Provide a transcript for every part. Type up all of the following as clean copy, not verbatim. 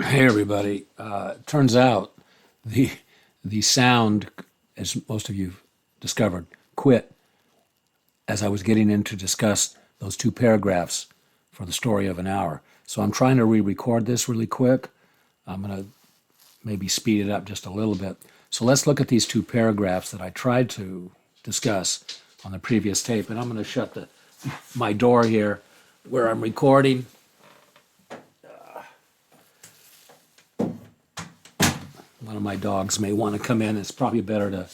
Hey everybody! Turns out the the sound, as most of you discovered, quit as I was getting in to discuss those two paragraphs for the story of an hour. So I'm trying to re-record this really quick. I'm going to maybe speed it up just a little bit. So let's look at these two paragraphs that I tried to discuss on the previous tape, and I'm going to shut my door here where I'm recording. One of my dogs may want to come in. It's probably better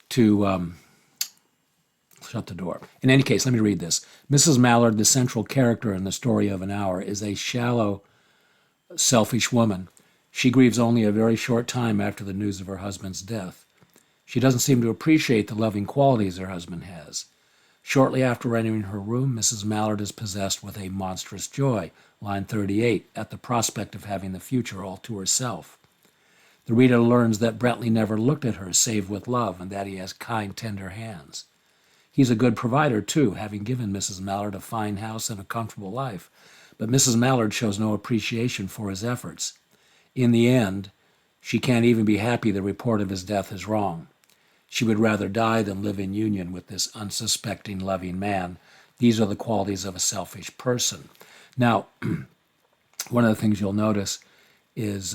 to shut the door. In any case, let me read this. Mrs. Mallard, the central character in the story of an hour, is a shallow, selfish woman. She grieves only a very short time after the news of her husband's death. She doesn't seem to appreciate the loving qualities her husband has. Shortly after entering her room, Mrs. Mallard is possessed with a monstrous joy, line 38, at the prospect of having the future all to herself. The reader learns that Brentley never looked at her save with love, and that he has kind, tender hands. He's a good provider, too, having given Mrs. Mallard a fine house and a comfortable life. But Mrs. Mallard shows no appreciation for his efforts. In the end, she can't even be happy the report of his death is wrong. She would rather die than live in union with this unsuspecting, loving man. These are the qualities of a selfish person. Now, one of the things you'll notice is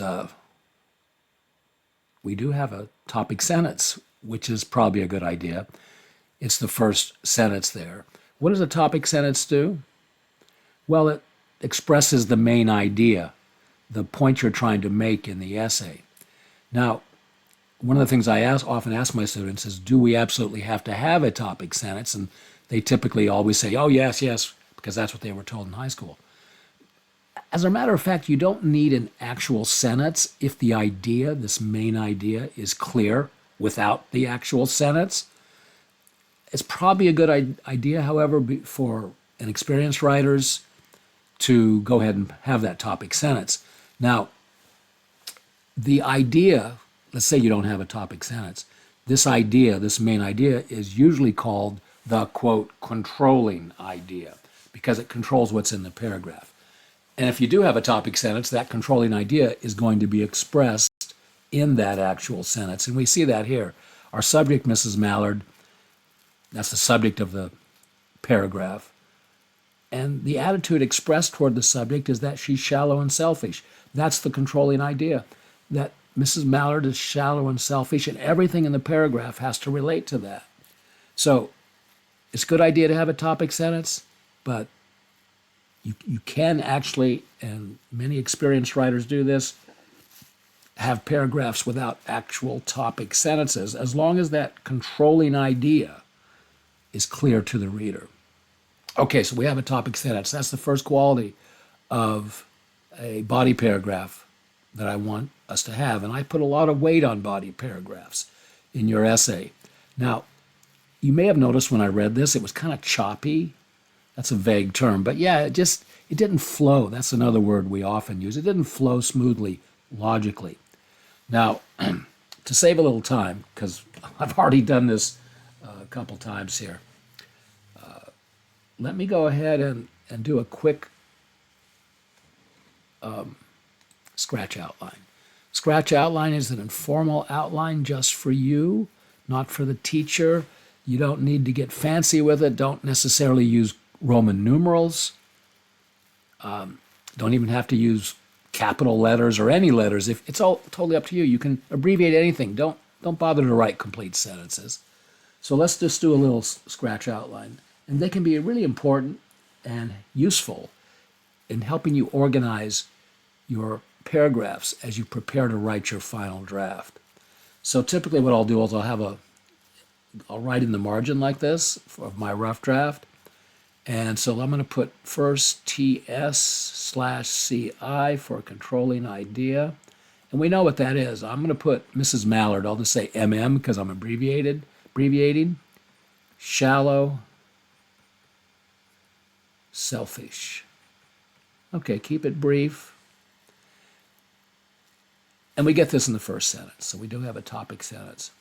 we do have a topic sentence, which is probably a good idea. It's the first sentence there. What does a topic sentence do? Well, it expresses the main idea, the point you're trying to make in the essay. Now, one of the things I often ask my students is, do we absolutely have to have a topic sentence? And they typically always say, oh, yes, yes, because that's what they were told in high school. As a matter of fact, you don't need an actual sentence if the idea, this main idea, is clear without the actual sentence. It's probably a good idea, however, for inexperienced writers to go ahead and have that topic sentence. Now, the idea, let's say you don't have a topic sentence, this idea, this main idea, is usually called the, quote, controlling idea, because it controls what's in the paragraph. And if you do have a topic sentence, that controlling idea is going to be expressed in that actual sentence. And we see that here. Our subject, Mrs. Mallard, that's the subject of the paragraph. And the attitude expressed toward the subject is that she's shallow and selfish. That's the controlling idea, that Mrs. Mallard is shallow and selfish, and everything in the paragraph has to relate to that. So it's a good idea to have a topic sentence, but you can actually, and many experienced writers do this, have paragraphs without actual topic sentences, as long as that controlling idea is clear to the reader. Okay, so we have a topic sentence. That's the first quality of a body paragraph that I want us to have. And I put a lot of weight on body paragraphs in your essay. Now, you may have noticed when I read this, it was kind of choppy. That's a vague term, but yeah, it didn't flow. That's another word we often use. It didn't flow smoothly, logically. Now, to save a little time, because I've already done this a couple times here, let me go ahead and do a quick scratch outline. Scratch outline is an informal outline just for you, not for the teacher. You don't need to get fancy with it. Don't necessarily use Roman numerals. Don't even have to use capital letters or any letters. If it's all totally up to you. You can abbreviate anything. Don't bother to write complete sentences. So let's just do a little scratch outline. And they can be really important and useful in helping you organize your paragraphs as you prepare to write your final draft. So typically what I'll do is I'll write in the margin like this of my rough draft. And so I'm going to put first TS/CI for controlling idea. And we know what that is. I'm going to put Mrs. Mallard. I'll just say MM because I'm abbreviating. Shallow, selfish. Okay, keep it brief. And we get this in the first sentence. So we do have a topic sentence.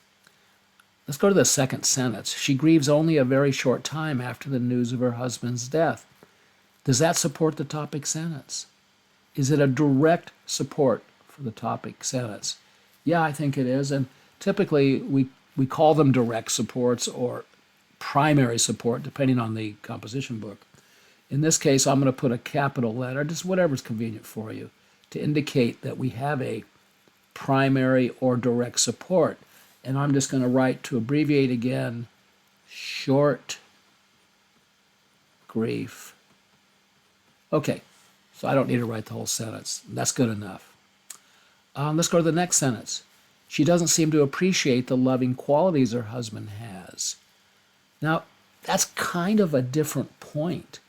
Let's go to the second sentence. She grieves only a very short time after the news of her husband's death. Does that support the topic sentence? Is it a direct support for the topic sentence? Yeah, I think it is. And typically we call them direct supports or primary support, depending on the composition book. In this case, I'm going to put a capital letter, just whatever's convenient for you, to indicate that we have a primary or direct support. And I'm just going to write, to abbreviate again, short grief. Okay, so I don't need to write the whole sentence. That's good enough. Let's go to the next sentence. She doesn't seem to appreciate the loving qualities her husband has. Now, that's kind of a different point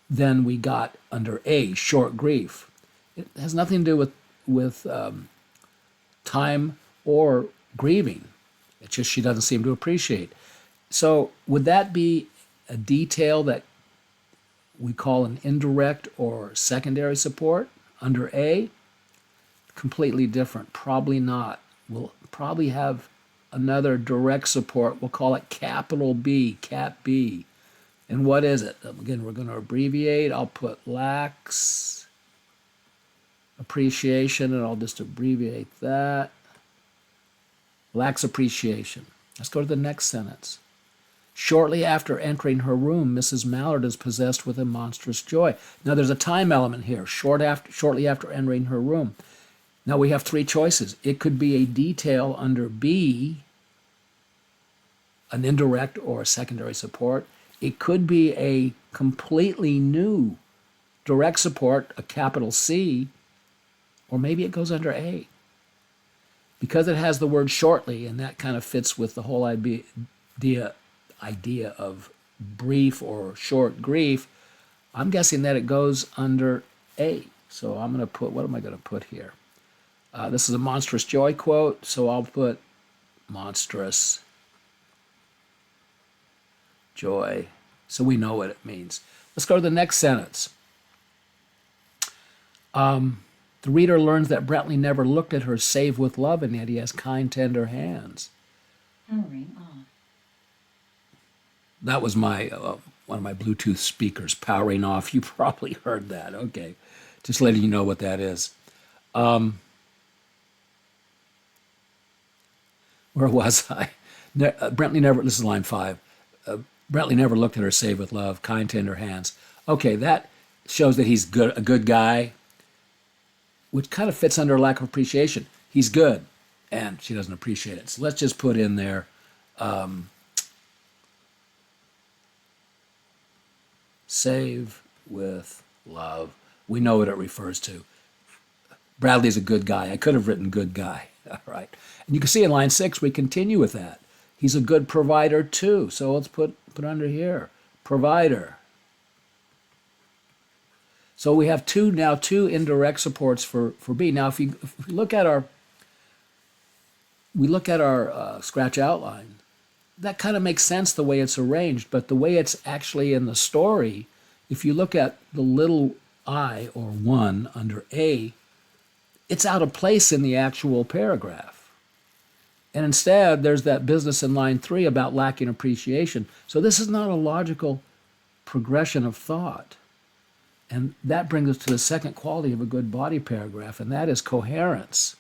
than we got under A, short grief. It has nothing to do with time or grieving. It's just she doesn't seem to appreciate. So would that be a detail that we call an indirect or secondary support under A? Completely different. Probably not. We'll probably have another direct support. We'll call it capital B, Cap B. And what is it? Again, we're going to abbreviate. I'll put lacks appreciation, and I'll just abbreviate that. Lacks appreciation. Let's go to the next sentence. Shortly after entering her room, Mrs. Mallard is possessed with a monstrous joy. Now, there's a time element here, shortly after entering her room. Now, we have three choices. It could be a detail under B, an indirect or a secondary support. It could be a completely new direct support, a capital C, or maybe it goes under A. Because it has the word shortly, and that kind of fits with the whole idea of brief or short grief, I'm guessing that it goes under A. So I'm going to put, what am I going to put here? This is a monstrous joy quote, so I'll put monstrous joy, so we know what it means. Let's go to the next sentence. The reader learns that Bentley never looked at her save with love, and yet he has kind, tender hands. Powering off. That was my one of my Bluetooth speakers powering off. You probably heard that. Okay, just letting you know what that is. Where was I? Bentley never. This is line 5. Bentley never looked at her save with love, kind, tender hands. Okay, that shows that he's a good guy, which kind of fits under lack of appreciation. He's good, and she doesn't appreciate it. So let's just put in there save with love. We know what it refers to. Bradley's a good guy. I could have written good guy. All right. And you can see in line 6, we continue with that. He's a good provider too. So let's put under here, provider. So we have two indirect supports for B. Now, if we look at our scratch outline, that kind of makes sense the way it's arranged, but the way it's actually in the story, if you look at the little I or 1 under A, it's out of place in the actual paragraph. And instead, there's that business in line 3 about lacking appreciation. So this is not a logical progression of thought. And that brings us to the second quality of a good body paragraph, and that is coherence.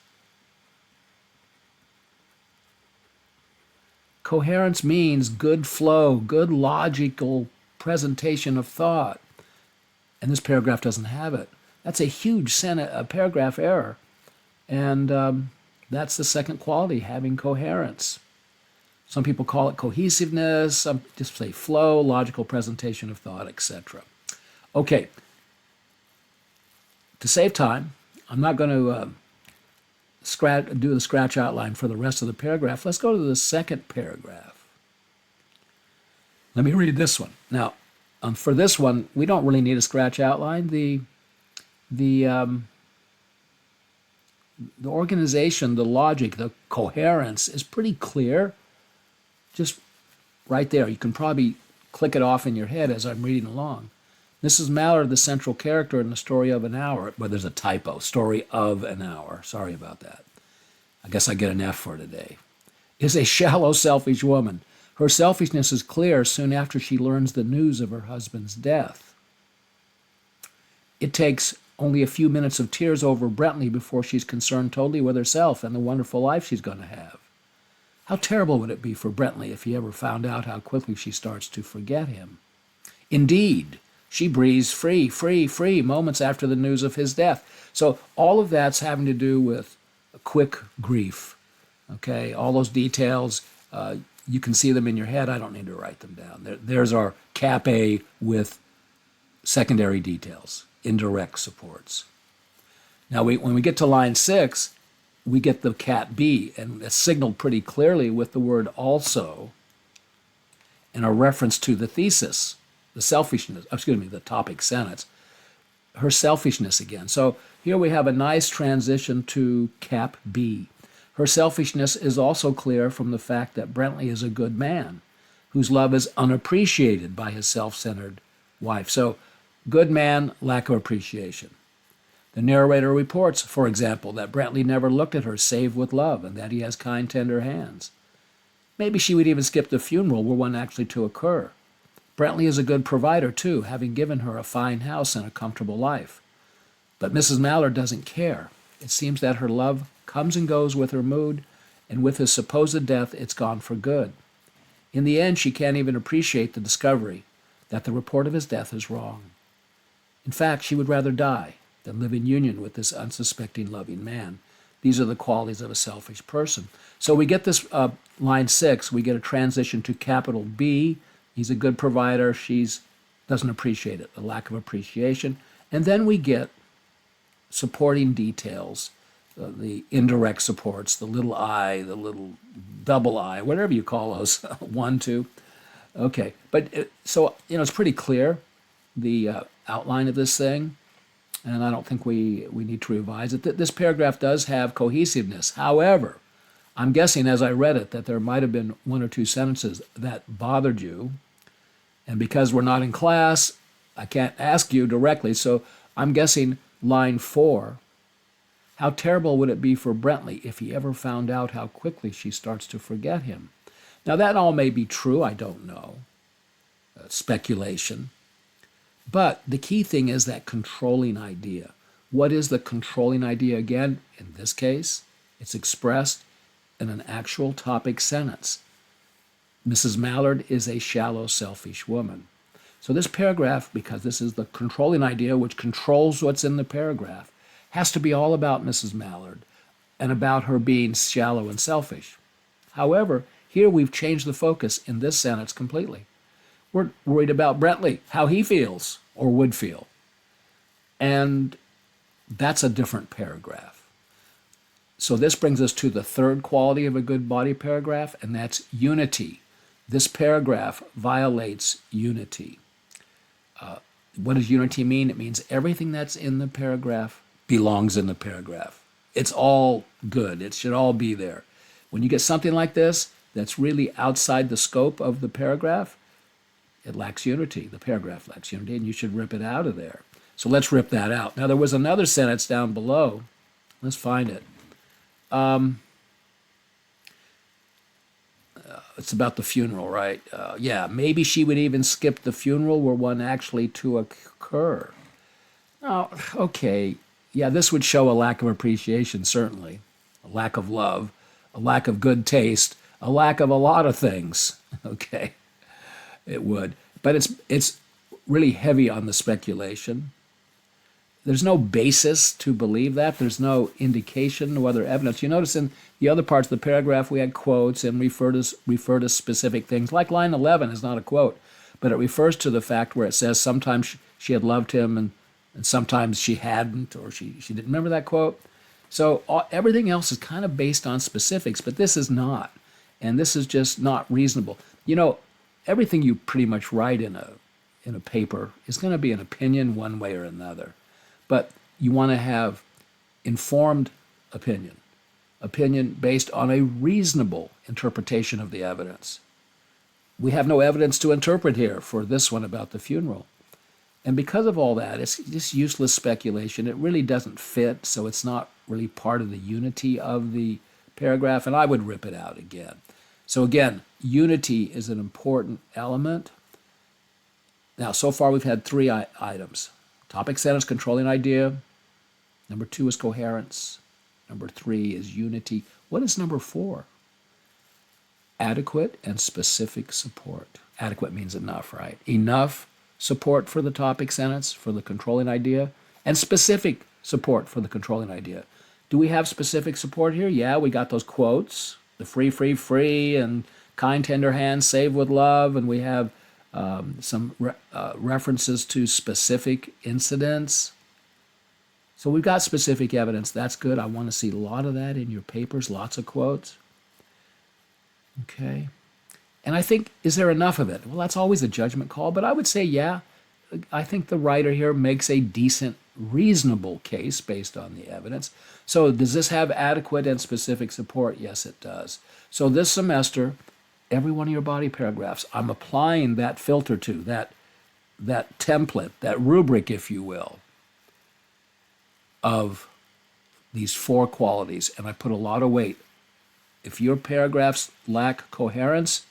Coherence means good flow, good logical presentation of thought. And this paragraph doesn't have it. That's a huge paragraph error. And that's the second quality, having coherence. Some people call it cohesiveness, some just say flow, logical presentation of thought, etc. Okay. To save time, I'm not going to do the scratch outline for the rest of the paragraph. Let's go to the second paragraph. Let me read this one. Now, for this one, we don't really need a scratch outline. The organization, the logic, the coherence is pretty clear. Just right there. You can probably click it off in your head as I'm reading along. Mrs. Mallard, the central character in the story of an hour, but there's a typo, story of an hour. Sorry about that. I guess I get an F for today. Is a shallow, selfish woman. Her selfishness is clear soon after she learns the news of her husband's death. It takes only a few minutes of tears over Brentley before she's concerned totally with herself and the wonderful life she's going to have. How terrible would it be for Brentley if he ever found out how quickly she starts to forget him? Indeed, she breathes free, free, free moments after the news of his death. So all of that's having to do with quick grief. Okay, all those details, you can see them in your head. I don't need to write them down. There's our cap A with secondary details, indirect supports. Now, when we get to line 6, we get the cat B, and it's signaled pretty clearly with the word also and a reference to the thesis, the topic sentence, her selfishness again. So here we have a nice transition to cap B. Her selfishness is also clear from the fact that Brentley is a good man whose love is unappreciated by his self-centered wife. So good man, lack of appreciation. The narrator reports, for example, that Brentley never looked at her save with love and that he has kind, tender hands. Maybe she would even skip the funeral were one actually to occur. Brentley is a good provider, too, having given her a fine house and a comfortable life. But Mrs. Mallard doesn't care. It seems that her love comes and goes with her mood, and with his supposed death, it's gone for good. In the end, she can't even appreciate the discovery that the report of his death is wrong. In fact, she would rather die than live in union with this unsuspecting, loving man. These are the qualities of a selfish person. So we get this line 6, we get a transition to capital B. He's a good provider. She doesn't appreciate it, the lack of appreciation. And then we get supporting details, the indirect supports, the little I, the little double I, whatever you call those, 1, 2. Okay, but it's pretty clear, the outline of this thing, and I don't think we need to revise it. This paragraph does have cohesiveness. However, I'm guessing as I read it that there might have been 1 or 2 sentences that bothered you, and because we're not in class, I can't ask you directly, so I'm guessing line 4, how terrible would it be for Brentley if he ever found out how quickly she starts to forget him? Now, that all may be true, I don't know. Speculation. But the key thing is that controlling idea. What is the controlling idea again? In this case, it's expressed in an actual topic sentence. Mrs. Mallard is a shallow, selfish woman. So this paragraph, because this is the controlling idea which controls what's in the paragraph, has to be all about Mrs. Mallard and about her being shallow and selfish. However, here we've changed the focus in this sentence completely. We're worried about Brentley, how he feels or would feel. And that's a different paragraph. So this brings us to the third quality of a good body paragraph, and that's unity. This paragraph violates unity. What does unity mean? It means everything that's in the paragraph belongs in the paragraph. It's all good. It should all be there. When you get something like this that's really outside the scope of the paragraph, it lacks unity. The paragraph lacks unity, and you should rip it out of there. So let's rip that out. Now, there was another sentence down below. Let's find it. It's about the funeral, right? Maybe she would even skip the funeral were one actually to occur. Oh, okay. Yeah, this would show a lack of appreciation, certainly. A lack of love, a lack of good taste, a lack of a lot of things. Okay, it would. But it's really heavy on the speculation. There's no basis to believe that. There's no indication, no other evidence. You notice in the other parts of the paragraph we had quotes and refer to specific things. Like line 11 is not a quote, but it refers to the fact where it says sometimes she had loved him and sometimes she hadn't, or she didn't. Remember that quote? So everything else is kind of based on specifics, but this is not. And this is just not reasonable. You know, everything you pretty much write in a paper is going to be an opinion one way or another. But you want to have informed opinion based on a reasonable interpretation of the evidence. We have no evidence to interpret here for this one about the funeral. And because of all that, it's just useless speculation. It really doesn't fit, so it's not really part of the unity of the paragraph, and I would rip it out again. So again, unity is an important element. Now, so far we've had 3 items. Topic sentence, controlling idea. Number 2 is coherence. Number 3 is unity. What is number 4? Adequate and specific support. Adequate means enough, right? Enough support for the topic sentence, for the controlling idea, and specific support for the controlling idea. Do we have specific support here? Yeah, we got those quotes, the free, free, free, and kind, tender hands, save with love, and we have some references to specific incidents. So we've got specific evidence. That's good. I want to see a lot of that in your papers, lots of quotes. Okay. And I think, is there enough of it? Well, that's always a judgment call, but I would say, yeah, I think the writer here makes a decent, reasonable case based on the evidence. So does this have adequate and specific support? Yes, it does. So this semester, every one of your body paragraphs, I'm applying that filter to, that template, that rubric, if you will, of these 4 qualities, and I put a lot of weight. If your paragraphs lack coherence,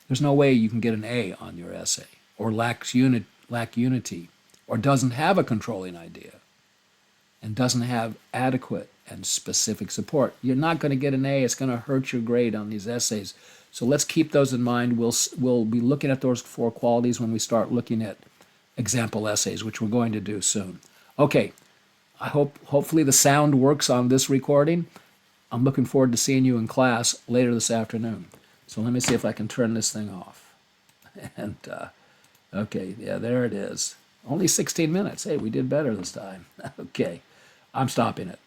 there's no way you can get an A on your essay, or lack unity, or doesn't have a controlling idea, and doesn't have adequate and specific support. You're not going to get an A. It's going to hurt your grade on these essays. So let's keep those in mind. We'll be looking at those 4 qualities when we start looking at example essays, which we're going to do soon. Okay, hopefully the sound works on this recording. I'm looking forward to seeing you in class later this afternoon. So let me see if I can turn this thing off. And, okay, yeah, there it is. Only 16 minutes. Hey, we did better this time. Okay, I'm stopping it.